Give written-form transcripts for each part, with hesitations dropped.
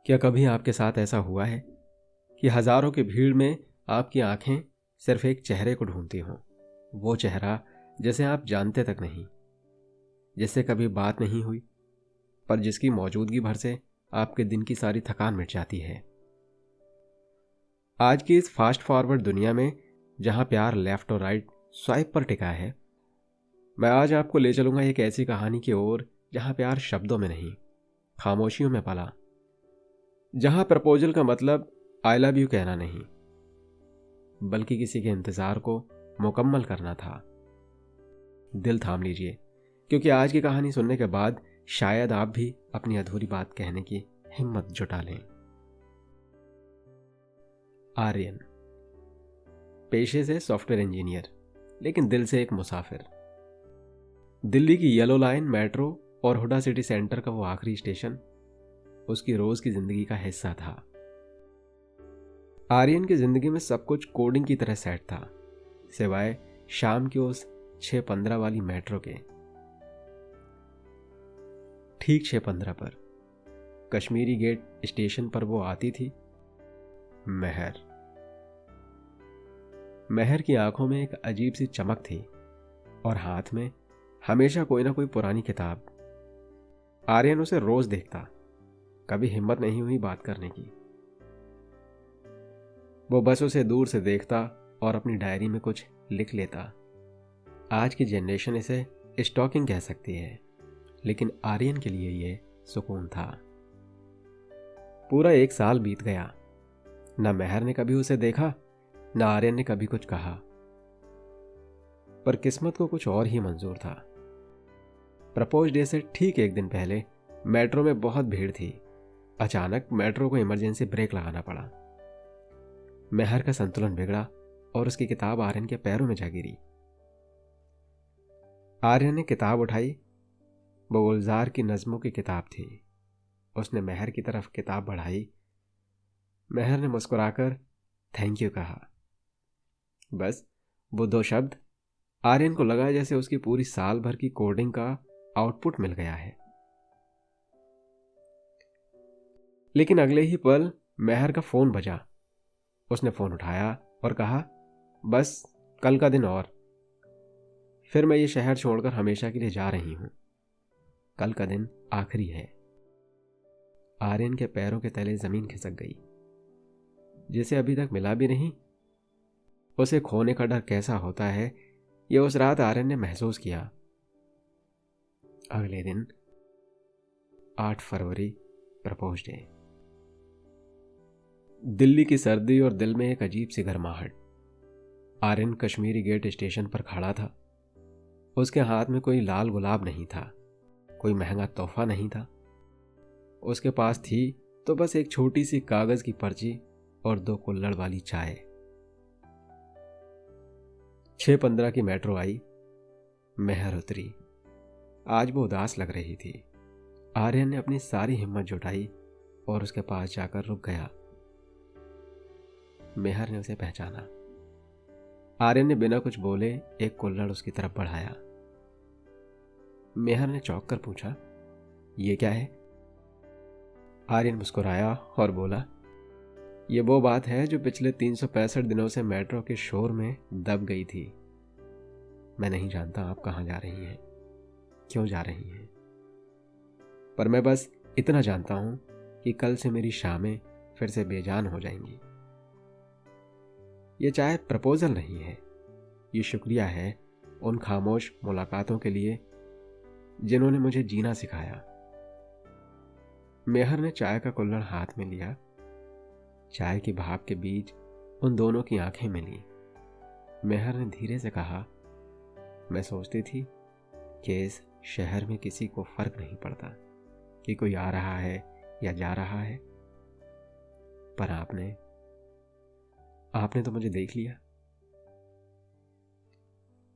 क्या कभी आपके साथ ऐसा हुआ है कि हजारों की भीड़ में आपकी आंखें सिर्फ एक चेहरे को ढूंढती हों? वो चेहरा जिसे आप जानते तक नहीं, जिससे कभी बात नहीं हुई, पर जिसकी मौजूदगी भर से आपके दिन की सारी थकान मिट जाती है। आज की इस फास्ट फॉरवर्ड दुनिया में जहां प्यार लेफ्ट और राइट स्वाइप पर टिका है, मैं आज आपको ले चलूंगा एक ऐसी कहानी की ओर जहां प्यार शब्दों में नहीं, खामोशियों में पला। जहां प्रपोजल का मतलब आई लव यू कहना नहीं, बल्कि किसी के इंतजार को मुकम्मल करना था। दिल थाम लीजिए, क्योंकि आज की कहानी सुनने के बाद शायद आप भी अपनी अधूरी बात कहने की हिम्मत जुटा लें। आर्यन पेशे से सॉफ्टवेयर इंजीनियर, लेकिन दिल से एक मुसाफिर। दिल्ली की येलो लाइन मेट्रो और हुडा सिटी सेंटर का वो आखिरी स्टेशन उसकी रोज की जिंदगी का हिस्सा था। आर्यन की जिंदगी में सब कुछ कोडिंग की तरह सेट था, सिवाय शाम की उस 6:15 वाली मेट्रो के। ठीक 6:15 पर कश्मीरी गेट स्टेशन पर वो आती थी, महर। महर की आंखों में एक अजीब सी चमक थी और हाथ में हमेशा कोई ना कोई पुरानी किताब। आर्यन उसे रोज देखता, कभी हिम्मत नहीं हुई बात करने की। वो बस उसे दूर से देखता और अपनी डायरी में कुछ लिख लेता। आज की जनरेशन इसे स्टॉकिंग कह सकती है, लेकिन आर्यन के लिए यह सुकून था। पूरा 1 साल बीत गया, न महर ने कभी उसे देखा, न आर्यन ने कभी कुछ कहा। पर किस्मत को कुछ और ही मंजूर था। प्रपोज डे से ठीक 1 दिन पहले मेट्रो में बहुत भीड़ थी। अचानक मेट्रो को इमरजेंसी ब्रेक लगाना पड़ा। महर का संतुलन बिगड़ा और उसकी किताब आर्यन के पैरों में जा गिरी। आर्यन ने किताब उठाई। वो गुलजार की नज्मों की किताब थी। उसने महर की तरफ किताब बढ़ाई। महर ने मुस्कुराकर थैंक यू कहा। बस वो 2 शब्द, आर्यन को लगा जैसे उसकी पूरी साल भर की कोडिंग का आउटपुट मिल गया है। लेकिन अगले ही पल महर का फोन बजा। उसने फोन उठाया और कहा, बस कल का दिन और फिर मैं ये शहर छोड़कर हमेशा के लिए जा रही हूं। कल का दिन आखिरी है। आर्यन के पैरों के तले जमीन खिसक गई। जिसे अभी तक मिला भी नहीं, उसे खोने का डर कैसा होता है, यह उस रात आर्यन ने महसूस किया। अगले दिन 8 फरवरी, प्रपोज डे। दिल्ली की सर्दी और दिल में एक अजीब सी गर्माहट। आर्यन कश्मीरी गेट स्टेशन पर खड़ा था। उसके हाथ में कोई लाल गुलाब नहीं था, कोई महंगा तोहफा नहीं था। उसके पास थी तो बस एक छोटी सी कागज की पर्ची और 2 कुल्हड़ वाली चाय। 6:15 की मेट्रो आई। महर उतरी। आज वो उदास लग रही थी। आर्यन ने अपनी सारी हिम्मत जुटाई और उसके पास जाकर रुक गया। महर ने उसे पहचाना। आर्यन ने बिना कुछ बोले एक कुल्हड़ उसकी तरफ बढ़ाया। महर ने चौंक कर पूछा, ये क्या है? आर्यन मुस्कुराया और बोला, ये वो बात है जो पिछले 365 दिनों से मेट्रो के शोर में दब गई थी। मैं नहीं जानता आप कहां जा रही हैं, क्यों जा रही हैं, पर मैं बस इतना जानता हूं कि कल से मेरी शामें फिर से बेजान हो जाएंगी। ये चाहे प्रपोजल नहीं है, ये शुक्रिया है उन खामोश मुलाकातों के लिए जिन्होंने मुझे जीना सिखाया। मेहर ने चाय का कुल्हड़ हाथ में लिया। चाय की भाप के बीच उन दोनों की आंखें मिली। मेहर ने धीरे से कहा, मैं सोचती थी कि इस शहर में किसी को फर्क नहीं पड़ता कि कोई आ रहा है या जा रहा है, पर आपने तो मुझे देख लिया।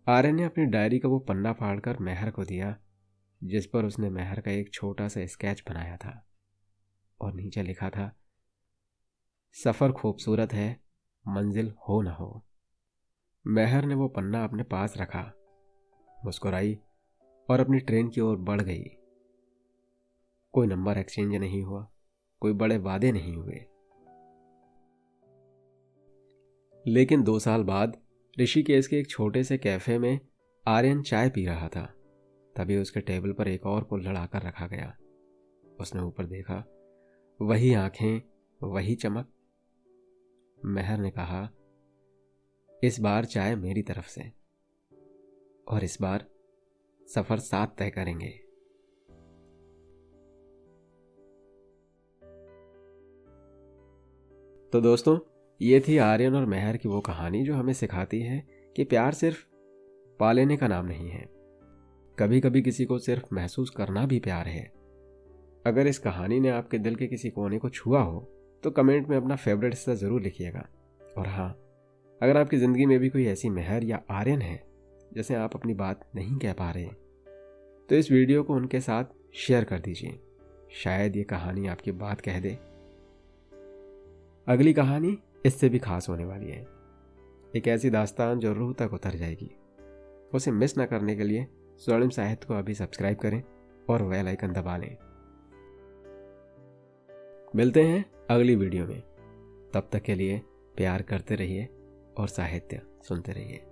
आर्यन ने अपनी डायरी का वो पन्ना फाड़कर महर को दिया जिस पर उसने महर का एक छोटा सा स्केच बनाया था और नीचे लिखा था, सफर खूबसूरत है, मंजिल हो न हो। महर ने वो पन्ना अपने पास रखा, मुस्कुराई और अपनी ट्रेन की ओर बढ़ गई। कोई नंबर एक्सचेंज नहीं हुआ, कोई बड़े वादे नहीं हुए। लेकिन 2 साल बाद ऋषिकेश के एक छोटे से कैफे में आर्यन चाय पी रहा था। तभी उसके टेबल पर एक और कुल्हड़ आकर रखा गया। उसने ऊपर देखा, वही आंखें, वही चमक। मेहर ने कहा, इस बार चाय मेरी तरफ से, और इस बार सफर साथ तय करेंगे। तो दोस्तों, ये थी आर्यन और मेहर की वो कहानी जो हमें सिखाती है कि प्यार सिर्फ पा लेने का नाम नहीं है, कभी कभी किसी को सिर्फ महसूस करना भी प्यार है। अगर इस कहानी ने आपके दिल के किसी कोने को छुआ हो तो कमेंट में अपना फेवरेट हिस्सा ज़रूर लिखिएगा। और हाँ, अगर आपकी ज़िंदगी में भी कोई ऐसी मेहर या आर्यन है जैसे आप अपनी बात नहीं कह पा रहे, तो इस वीडियो को उनके साथ शेयर कर दीजिए। शायद ये कहानी आपकी बात कह दे। अगली कहानी इससे भी खास होने वाली है। एक ऐसी दास्तान जो रूह तक उतर जाएगी। उसे मिस न करने के लिए स्वर्णिम साहित्य को अभी सब्सक्राइब करें और बेल आइकन दबा लें। मिलते हैं अगली वीडियो में। तब तक के लिए प्यार करते रहिए और साहित्य सुनते रहिए।